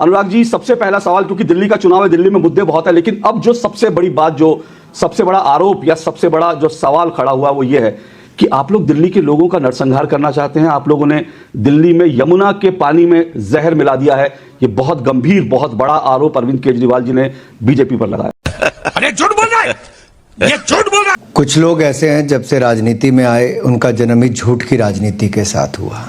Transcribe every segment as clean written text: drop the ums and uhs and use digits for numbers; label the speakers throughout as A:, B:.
A: अनुराग जी, सबसे पहला सवाल, क्योंकि दिल्ली का चुनाव है, दिल्ली में मुद्दे बहुत है, लेकिन अब जो सबसे बड़ी बात, जो सबसे बड़ा आरोप या सबसे बड़ा जो सवाल खड़ा हुआ वो ये है कि आप लोग दिल्ली के लोगों का नरसंहार करना चाहते हैं। आप लोगों ने दिल्ली में यमुना के पानी में जहर मिला दिया है। ये बहुत गंभीर, बहुत बड़ा आरोप अरविंद केजरीवाल जी ने बीजेपी पर लगाया।
B: अरे झूठ बोल रहा है, ये झूठ बोल रहा है।
C: कुछ लोग ऐसे हैं, जब से राजनीति में आए उनका जन्म ही झूठ की राजनीति के साथ हुआ।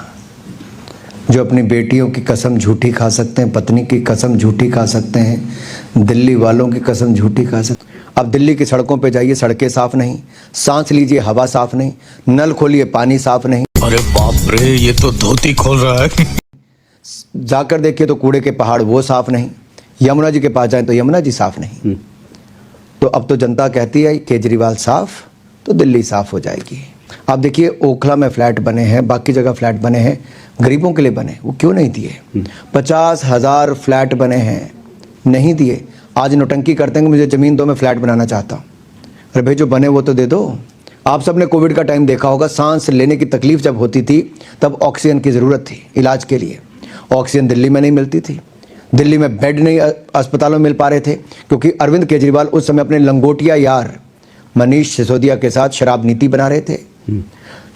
C: जो अपनी बेटियों की कसम झूठी खा सकते हैं, पत्नी की कसम झूठी खा सकते हैं, दिल्ली वालों की कसम झूठी खा सकते हैं। अब दिल्ली की सड़कों पे जाइए, सड़कें साफ नहीं, सांस लीजिए हवा साफ नहीं, नल खोलिए पानी साफ नहीं।
B: अरे बाप रे, ये तो धोती खोल रहा है।
C: जाकर देखिए तो कूड़े के पहाड़ वो साफ नहीं, यमुना जी के पास जाए तो यमुना जी साफ नहीं। तो अब तो जनता कहती है केजरीवाल साफ तो दिल्ली साफ हो जाएगी। आप देखिए ओखला में फ्लैट बने हैं, बाकी जगह फ्लैट बने हैं, गरीबों के लिए बने, वो क्यों नहीं दिए? 50,000 फ्लैट बने हैं, नहीं दिए। आज नौटंकी करते हैं कि मुझे ज़मीन दो, मैं फ्लैट बनाना चाहता हूँ। अरे भाई, जो बने वो तो दे दो। आप सब ने कोविड का टाइम देखा होगा, सांस लेने की तकलीफ जब होती थी तब ऑक्सीजन की ज़रूरत थी इलाज के लिए। ऑक्सीजन दिल्ली में नहीं मिलती थी, दिल्ली में बेड नहीं अस्पतालों में मिल पा रहे थे, क्योंकि अरविंद केजरीवाल उस समय अपने लंगोटिया यार मनीष सिसोदिया के साथ शराब नीति बना रहे थे।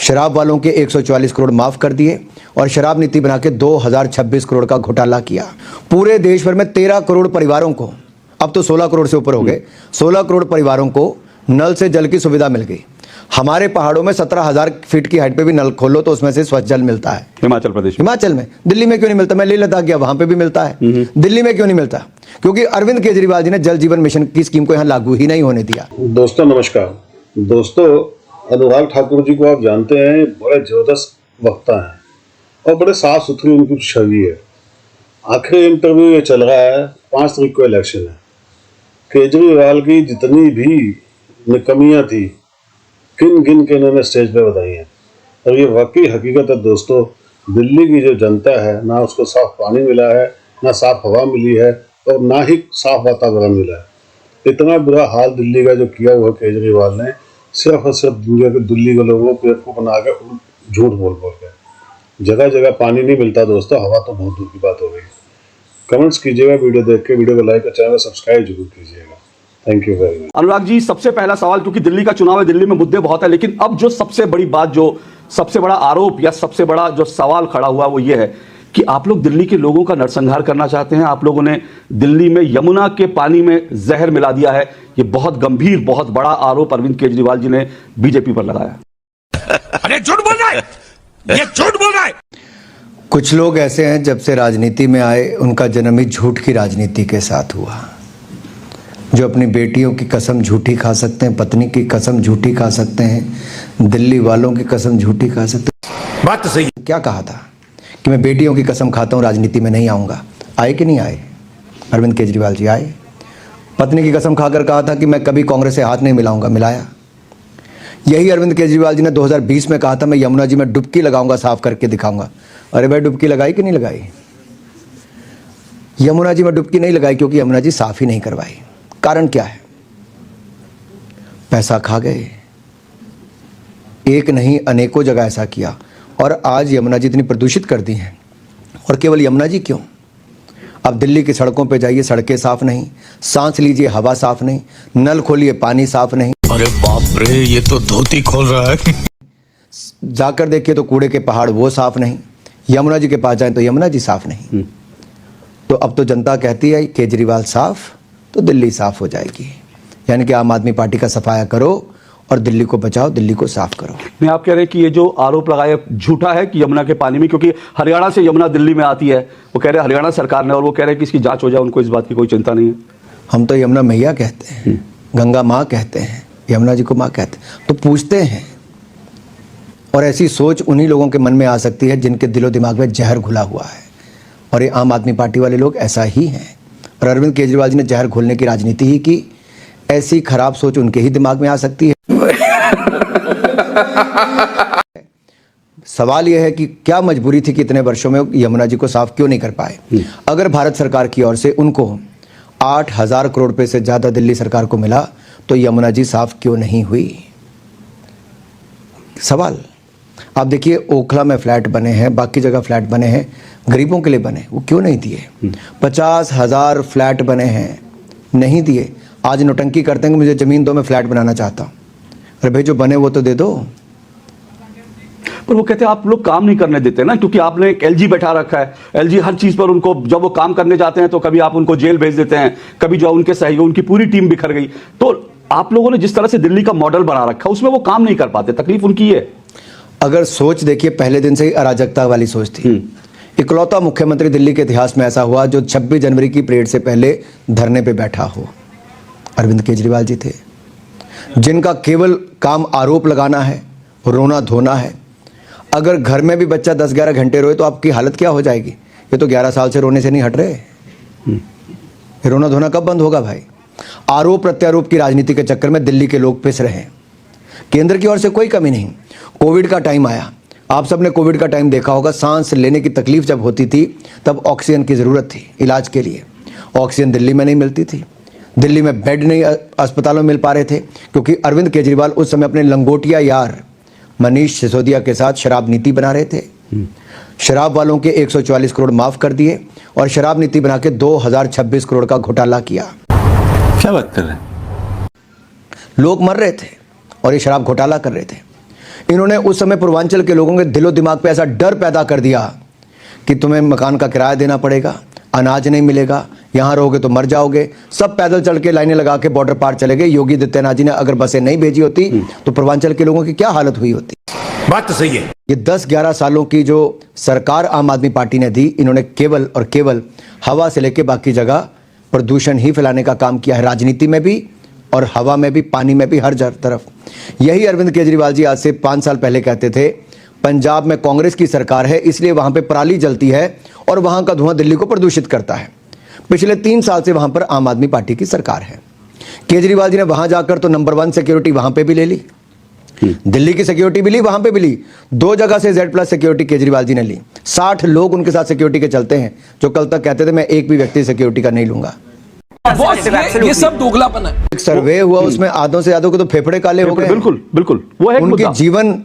C: शराब वालों के 144 करोड़ माफ कर दिए और शराब नीति बना के 2026 करोड़ का घोटाला किया। पूरे देश भर में 13 करोड़ परिवारों को, अब तो 16 करोड़ से ऊपर हो गए, 16 करोड़ परिवारों को नल से जल की सुविधा मिल गई। हमारे पहाड़ों में 17,000 फीट की हाइट पे भी नल खोलो तो उसमें से स्वच्छ जल मिलता है।
A: हिमाचल प्रदेश,
C: हिमाचल में, दिल्ली में क्यों नहीं मिलता? मैं लेह लद्दाख गया, वहां पे भी मिलता है। दिल्ली में क्यों नहीं मिलता? क्योंकि अरविंद केजरीवाल जी ने जल जीवन मिशन की स्कीम को यहाँ लागू ही नहीं होने दिया।
D: दोस्तों नमस्कार। दोस्तों, अनुराग ठाकुर जी को आप जानते हैं, बड़े जबरदस्त वक्ता हैं और बड़े साफ सुथरी उनकी छवि है। आखिरी इंटरव्यू ये चल रहा है, 5 तारीख को इलेक्शन है। केजरीवाल की जितनी भी कमियां थी, किन किन के इन्होंने स्टेज पे बताई हैं, और ये वाकई हकीकत है दोस्तों। दिल्ली की जो जनता है, ना उसको साफ पानी मिला है, ना साफ हवा मिली है, और ना ही साफ वातावरण मिला है। इतना बुरा हाल दिल्ली का जो किया हुआ केजरीवाल ने, सिर्फ और सिर्फ दुनिया के दिल्ली के लोगों को बेवकूफ बना के झूठ बोल के। जगह जगह पानी नहीं मिलता दोस्तों, हवा तो बहुत दूर की बात हो गई। कमेंट्स कीजिएगा वीडियो देख के, वीडियो को लाइक और चैनल को सब्सक्राइब जरूर कीजिएगा। Thank you very much.
A: Anurag ji, सबसे पहला सवाल, क्योंकि दिल्ली का चुनाव है, दिल्ली में मुद्दे बहुत है, लेकिन अब जो सबसे बड़ी बात, जो सबसे बड़ा आरोप या सबसे बड़ा जो सवाल खड़ा हुआ वो ये है कि आप लोग दिल्ली के लोगों का नरसंहार करना चाहते हैं। आप लोगों ने दिल्ली में यमुना के पानी में जहर मिला दिया है। ये बहुत गंभीर, बहुत बड़ा आरोप अरविंद केजरीवाल जी ने बीजेपी पर लगाया।
B: अरे झूठ बोल रहा है, ये झूठ बोल रहा है।
C: कुछ लोग ऐसे हैं, जब से राजनीति में आए उनका जन्म ही झूठ की राजनीति के साथ हुआ। जो अपनी बेटियों की कसम झूठी खा सकते हैं, पत्नी की कसम झूठी खा सकते हैं, दिल्ली वालों की कसम झूठी खा सकते हैं।
B: बात तो सही।
C: क्या कहा था कि मैं बेटियों की कसम खाता हूं, राजनीति में नहीं आऊंगा? आए कि नहीं आए? अरविंद केजरीवाल जी आए। पत्नी की कसम खाकर कहा था कि मैं कभी कांग्रेस से हाथ नहीं मिलाऊंगा, मिलाया। यही अरविंद केजरीवाल जी ने 2020 में कहा था मैं यमुना जी में डुबकी लगाऊंगा, साफ करके दिखाऊंगा। अरे भाई, डुबकी लगाई कि नहीं लगाई? यमुना जी में डुबकी नहीं लगाई क्योंकि यमुना जी साफ ही नहीं करवाई। कारण क्या है? पैसा खा गए। एक नहीं, अनेकों जगह ऐसा किया, और आज यमुना जी इतनी प्रदूषित कर दी हैं। और केवल यमुना जी क्यों, अब दिल्ली की सड़कों पे जाइए, सड़कें साफ नहीं, सांस लीजिए हवा साफ नहीं, नल खोलिए पानी साफ नहीं।
B: अरे बाप रे, ये तो धोती खोल रहा है।
C: जाकर देखिए तो कूड़े के पहाड़ वो साफ नहीं, यमुना जी के पास जाए तो यमुना जी साफ नहीं। तो अब तो जनता कहती है केजरीवाल साफ तो दिल्ली साफ हो जाएगी। यानी कि आम आदमी पार्टी का सफाया करो और दिल्ली को बचाओ, दिल्ली को साफ करो।
A: नहीं, आप कह रहे हैं कि ये जो आरोप लगाया झूठा है कि यमुना के पानी में, क्योंकि हरियाणा से यमुना दिल्ली में आती है, वो कह रहे हैं हरियाणा सरकार ने, और वो कह रहे हैं कि इसकी जांच हो जाए, उनको इस बात की कोई चिंता नहीं है।
C: हम तो यमुना मैया कहते हैं, गंगा माँ कहते हैं, यमुना जी को माँ कहते हैं, तो पूछते हैं। और ऐसी सोच उन्हीं लोगों के मन में आ सकती है जिनके दिलो दिमाग में जहर घुला हुआ है, और ये आम आदमी पार्टी वाले लोग ऐसा ही हैं। और अरविंद केजरीवाल जी ने जहर घोलने की राजनीति ही की। ऐसी खराब सोच उनके ही दिमाग में आ सकती है। सवाल यह है कि क्या मजबूरी थी कि इतने वर्षों में यमुना जी को साफ क्यों नहीं कर पाए? अगर भारत सरकार की ओर से उनको 8,000 करोड़ रुपए से ज्यादा दिल्ली सरकार को मिला तो यमुना जी साफ क्यों नहीं हुई? सवाल। आप देखिए ओखला में फ्लैट बने हैं, बाकी जगह फ्लैट बने हैं, गरीबों के लिए बने, वो क्यों नहीं दिए? 50,000 फ्लैट बने हैं, नहीं दिए। आज नौटंकी करते हैं कि मुझे ज़मीन दो, मैं फ्लैट बनाना चाहता हूँ। अरे भाई जो बने वो तो दे दो।
A: पर वो कहते हैं आप लोग काम नहीं करने देते ना, क्योंकि आपने एक एलजी बैठा रखा है। एलजी हर चीज पर उनको, जब वो काम करने जाते हैं तो कभी आप उनको जेल भेज देते हैं, कभी जो उनके सहयोग, उनकी पूरी टीम बिखर गई। तो आप लोगों ने जिस तरह से दिल्ली का मॉडल बना रखा, उसमें वो काम नहीं कर पाते, तकलीफ उनकी है।
C: अगर सोच देखिए, पहले दिन से ही अराजकता वाली सोच थी। इकलौता मुख्यमंत्री दिल्ली के इतिहास में ऐसा हुआ जो 26 जनवरी की परेड से पहले धरने पे बैठा हो, अरविंद केजरीवाल जी थे, जिनका केवल काम आरोप लगाना है, रोना धोना है। अगर घर में भी बच्चा 10-11 घंटे रोए तो आपकी हालत क्या हो जाएगी? ये तो 11 साल से रोने से नहीं हट रहे। ये रोना धोना कब बंद होगा भाई? आरोप प्रत्यारोप की राजनीति के चक्कर में दिल्ली के लोग पिस रहे हैं। केंद्र की ओर से कोई कमी नहीं। कोविड का टाइम आया, आप सबने कोविड का टाइम देखा होगा। सांस लेने की तकलीफ जब होती थी तब ऑक्सीजन की ज़रूरत थी इलाज के लिए। ऑक्सीजन दिल्ली में नहीं मिलती थी, दिल्ली में बेड नहीं अस्पतालों में मिल पा रहे थे, क्योंकि अरविंद केजरीवाल उस समय अपने लंगोटिया यार मनीष सिसोदिया के साथ शराब नीति बना रहे थे। शराब वालों के 144 करोड़ माफ कर दिए और शराब नीति बना के 2026 करोड़ का घोटाला किया।
B: क्या बात कर रहे हैं?
C: लोग मर रहे थे और ये शराब घोटाला कर रहे थे। इन्होंने उस समय पूर्वांचल के लोगों के दिलो दिमाग पे ऐसा डर पैदा कर दिया कि तुम्हें मकान का किराया देना पड़ेगा, अनाज नहीं मिलेगा, यहाँ रहोगे तो मर जाओगे। सब पैदल चल के लाइनें लगा के बॉर्डर पार चले गए। योगी आदित्यनाथ जी ने अगर बसें नहीं भेजी होती तो पूर्वांचल के लोगों की क्या हालत हुई होती?
B: बात तो सही है।
C: ये 10-11 सालों की जो सरकार आम आदमी पार्टी ने दी, इन्होंने केवल और केवल हवा से लेके बाकी जगह प्रदूषण ही फैलाने का काम किया है, राजनीति में भी और हवा में भी, पानी में भी, हर तरफ। यही अरविंद केजरीवाल जी आज से 5 साल पहले कहते थे पंजाब में कांग्रेस की सरकार है इसलिए वहां पे पराली जलती है और वहां का धुआं दिल्ली को प्रदूषित करता है। पिछले 3 साल से वहां पर आम आदमी पार्टी की सरकार है। केजरीवाल जी ने वहां जाकर तो नंबर 1 सिक्योरिटी वहां पे भी ले ली, दिल्ली की सिक्योरिटी भी ली, वहां पे भी ली। 2 जगह से Z+ सिक्योरिटी केजरीवाल जी ने ली। 60 लोग उनके साथ सिक्योरिटी के चलते हैं, जो कल तक कहते थे मैं एक भी व्यक्ति सिक्योरिटी का नहीं लूंगा।
E: ये सब दोगलापन है।
C: एक सर्वे हुआ, उसमें आधों से आधों के तो फेफड़े काले हो गए।
A: बिल्कुल बिल्कुल, वो है एक
C: उनके
A: मुद्दा।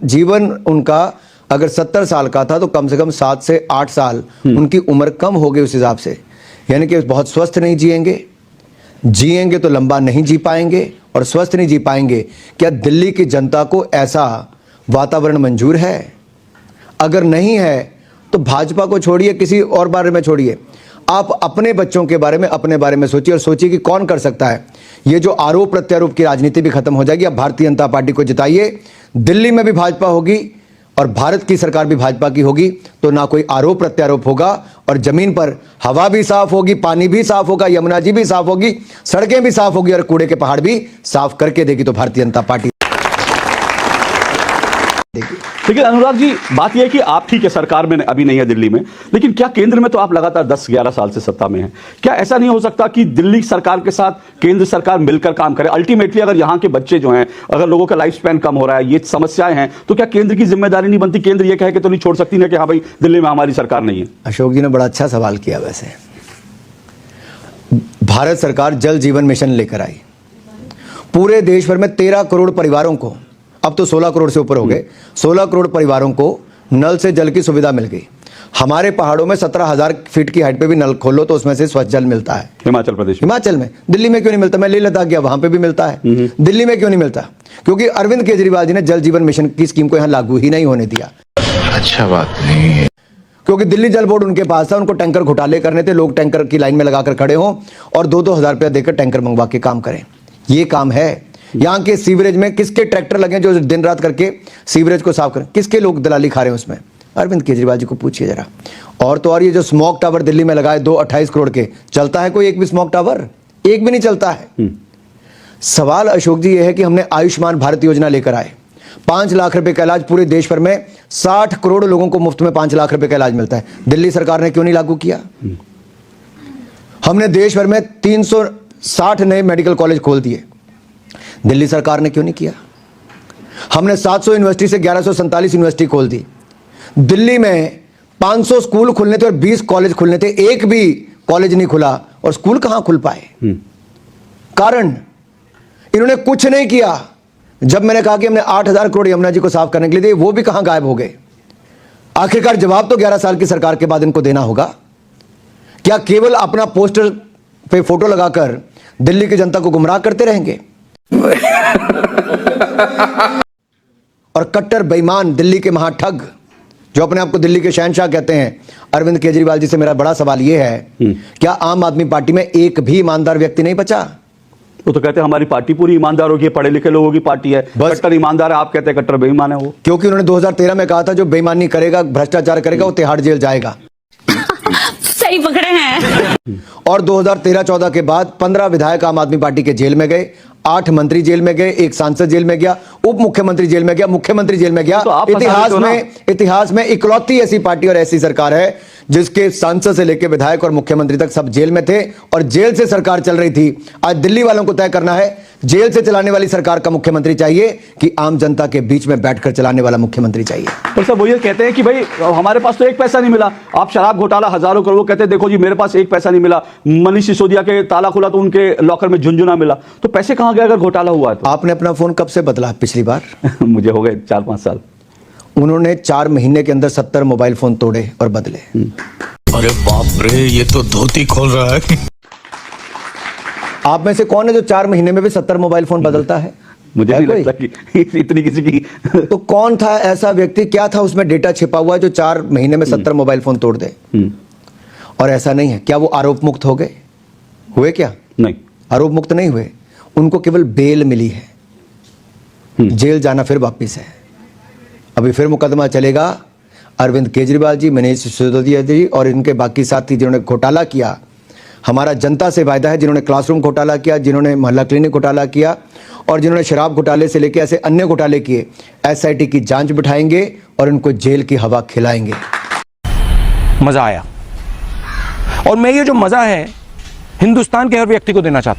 C: जीवन उनका अगर 70 साल का था तो कम से कम 7 से 8 साल उनकी उम्र कम हो गई उस हिसाब से। यानी कि बहुत स्वस्थ नहीं जिएंगे तो लंबा नहीं जी पाएंगे और स्वस्थ नहीं जी पाएंगे। क्या दिल्ली की जनता को ऐसा वातावरण मंजूर है? अगर नहीं है तो भाजपा को छोड़िए, किसी और बारे में छोड़िए, आप अपने बच्चों के बारे में, अपने बारे में सोचिए और सोचिए कि कौन कर सकता है। ये जो आरोप प्रत्यारोप की राजनीति भी खत्म हो जाएगी। अब भारतीय जनता पार्टी को जिताइए, दिल्ली में भी भाजपा होगी और भारत की सरकार भी भाजपा की होगी, तो ना कोई आरोप प्रत्यारोप होगा और जमीन पर हवा भी साफ होगी, पानी भी साफ होगा, यमुना जी भी साफ होगी, सड़कें भी साफ होगी और कूड़े के पहाड़ भी साफ करके देगी तो भारतीय जनता पार्टी।
A: लेकिन अनुराग जी, बात यह है कि आप ठीक है सरकार में अभी नहीं है दिल्ली में, लेकिन क्या केंद्र में तो आप लगातार 10-11 साल से सत्ता में हैं। क्या ऐसा नहीं हो सकता कि दिल्ली सरकार के साथ केंद्र सरकार मिलकर काम करे? अल्टीमेटली अगर यहाँ के बच्चे जो हैं, अगर लोगों का लाइफ स्पैन कम हो रहा है, ये समस्याएं हैं, तो क्या केंद्र की जिम्मेदारी नहीं बनती? केंद्र ये कहे कि तो नहीं छोड़ सकती ना कि हाँ भाई दिल्ली में हमारी सरकार नहीं है।
C: अशोक जी ने बड़ा अच्छा सवाल किया। वैसे भारत सरकार जल जीवन मिशन लेकर आई, पूरे देश भर में 13 करोड़ परिवारों को, अब तो 16 करोड़ से ऊपर हो गए, 16 करोड़ परिवारों को नल से जल की सुविधा मिल गई। हमारे पहाड़ों में 17,000 फीट की हाइट पे भी नल खोलो तो उसमें से स्वच्छ जल मिलता है।
A: हिमाचल प्रदेश में,
C: हिमाचल में, दिल्ली में क्यों नहीं मिलता? मैं लेह लद्दाख गया, वहां पे भी मिलता है। दिल्ली में क्यों नहीं मिलता? क्योंकि अरविंद केजरीवाल जी ने जल जीवन मिशन की स्कीम को यहां लागू ही नहीं होने दिया।
B: अच्छा बात नहीं है।
C: क्योंकि दिल्ली जल बोर्ड उनके पास था, उनको टैंकर घोटाले करने थे, लोग टैंकर की लाइन में लगाकर खड़े हों और 2-2 हज़ार रुपया देकर टैंकर मंगवा के काम करें। ये काम है। यहाँ के सीवरेज में किसके ट्रैक्टर लगे जो दिन रात करके सीवरेज को साफ करें? किसके लोग दलाली खा रहे हैं उसमें? अरविंद केजरीवाल जी को पूछिए जरा। और तो और ये जो स्मोक टावर दिल्ली में लगाए 28 करोड़ के, चलता है कोई एक भी स्मोक टावर? एक भी नहीं चलता है। सवाल अशोक जी ये है कि हमने आयुष्मान भारत योजना लेकर आए, 5 लाख रुपए का इलाज पूरे देश भर में, 60 करोड़ लोगों को मुफ्त में 5 लाख रुपए का इलाज मिलता है। दिल्ली सरकार ने क्यों नहीं लागू किया? हमने देश भर में 360 नए मेडिकल कॉलेज खोल दिए, दिल्ली सरकार ने क्यों नहीं किया? हमने 700 यूनिवर्सिटी से 1147 यूनिवर्सिटी खोल दी। दिल्ली में 500 स्कूल खुलने थे और 20 कॉलेज खुलने थे, एक भी कॉलेज नहीं खुला। और स्कूल कहां खुल पाए? कारण इन्होंने कुछ नहीं किया। जब मैंने कहा कि हमने 8,000 करोड़ यमुना जी को साफ करने के लिए दिए, वो भी कहां गायब हो गए? आखिरकार जवाब तो 11 साल की सरकार के बाद इनको देना होगा। क्या केवल अपना पोस्टर पे फोटो लगाकर दिल्ली की जनता को गुमराह करते रहेंगे? और कट्टर बेईमान दिल्ली के महाठग जो अपने आप को दिल्ली के शहंशाह कहते हैं, अरविंद केजरीवाल जी से मेरा बड़ा सवाल यह है, क्या आम आदमी पार्टी में एक भी ईमानदार व्यक्ति नहीं बचा?
A: वो तो कहते हैं हमारी पार्टी पूरी ईमानदारों की, पढ़े लिखे लोगों की पार्टी है, कट्टर ईमानदार है, आप कहते हैं कट्टर बेईमान है वो।
C: क्योंकि उन्होंने 2013 में कहा था जो बेईमानी करेगा, भ्रष्टाचार करेगा, वो तिहाड़ जेल जाएगा।
F: सही पकड़े हैं।
C: और 2013-14 के बाद 15 विधायक आम आदमी पार्टी के जेल में गए, 8 मंत्री जेल में गए, 1 सांसद जेल में गया, उप मुख्यमंत्री जेल में गया, मुख्यमंत्री जेल में गया।
A: तो आप
C: इतिहास में इकलौती ऐसी पार्टी और ऐसी सरकार है जिसके सांसद से लेकर विधायक और मुख्यमंत्री तक सब जेल में थे और जेल से सरकार चल रही थी। आज दिल्ली वालों को तय करना है, जेल से चलाने वाली सरकार का मुख्यमंत्री चाहिए कि आम जनता के बीच में बैठकर चलाने वाला मुख्यमंत्री चाहिए।
A: पर सब वो ये कहते हैं कि भाई हमारे पास तो एक पैसा नहीं मिला, आप शराब घोटाला हजारों करोड़, कहते हैं देखो जी मेरे पास एक पैसा नहीं मिला, मनीष सिसोदिया के ताला खुला तो उनके लॉकर में झुंझुना मिला, तो पैसे कहां गए अगर घोटाला हुआ है तो?
C: आपने अपना फोन कब से बदला पिछली बार?
A: मुझे हो गए 4-5 साल।
C: उन्होंने 4 महीने के अंदर 70 मोबाइल फोन तोड़े और बदले।
B: अरे बाप रे, ये तो धोती खोल रहा है।
C: आप में से कौन है जो 4 महीने में भी 70 मोबाइल फोन बदलता है?
A: मुझे नहीं लगता कि इतनी किसी की
C: तो कौन था ऐसा व्यक्ति, क्या था उसमें डेटा छिपा हुआ जो 4 महीने में 70 मोबाइल फोन तोड़ दे? और ऐसा नहीं है, क्या वो आरोप मुक्त हो गए? हुए क्या?
A: नहीं,
C: आरोप मुक्त नहीं हुए, उनको केवल बेल मिली है। जेल जाना फिर वापिस है। अभी फिर मुकदमा चलेगा अरविंद केजरीवाल जी, मनीष सिसोदिया जी और इनके बाकी साथी जिन्होंने घोटाला किया। हमारा जनता से वायदा है, जिन्होंने क्लासरूम घोटाला किया, जिन्होंने मोहल्ला क्लिनिक घोटाला किया और जिन्होंने शराब घोटाले से लेकर ऐसे अन्य घोटाले किए, एसआईटी की जांच बिठाएंगे और इनको जेल की हवा खिलाएंगे।
E: मजा आया, और मैं ये जो मजा है हिंदुस्तान के हर व्यक्ति को देना चाहता हूं।